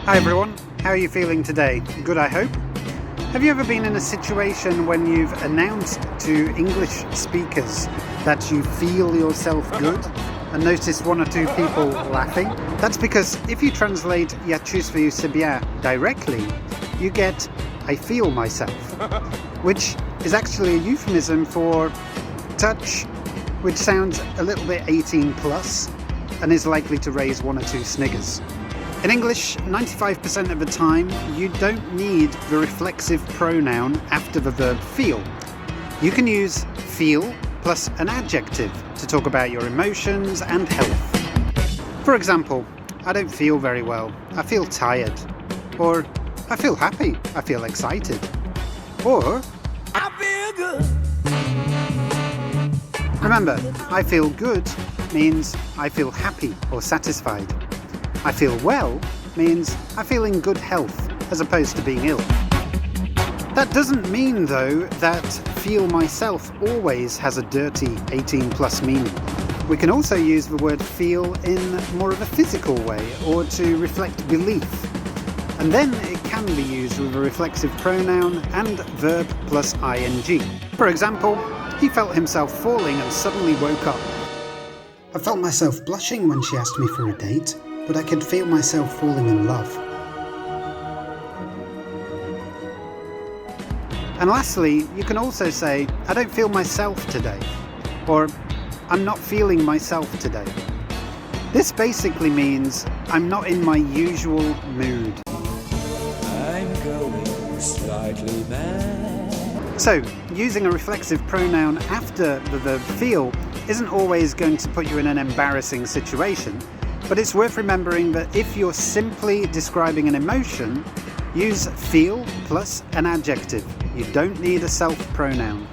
Hi everyone, how are you feeling today? Good, I hope. Have you ever been in a situation when you've announced to English speakers that you feel yourself good and noticed one or two people laughing? That's because if you translate "Я чувствую себя" directly, you get "I feel myself," which is actually a euphemism for touch, which sounds a little bit 18 plus and is likely to raise one or two sniggers. In English, 95% of the time, you don't need the reflexive pronoun after the verb feel. You can use feel plus an adjective to talk about your emotions and health. For example, I don't feel very well, I feel tired. Or, I feel happy, I feel excited. Or, I feel good. Remember, I feel good means I feel happy or satisfied. I feel well means I feel in good health, as opposed to being ill. That doesn't mean, though, that feel myself always has a dirty 18 plus meaning. We can also use the word feel in more of a physical way, or to reflect belief. And then it can be used with a reflexive pronoun and verb plus ing. For example, he felt himself falling and suddenly woke up. I felt myself blushing when she asked me for a date, but I could feel myself falling in love. And lastly, you can also say, I don't feel myself today, or I'm not feeling myself today. This basically means I'm not in my usual mood. I'm going slightly mad. So, using a reflexive pronoun after the verb feel isn't always going to put you in an embarrassing situation, but it's worth remembering that if you're simply describing an emotion, use feel plus an adjective. You don't need a self pronoun.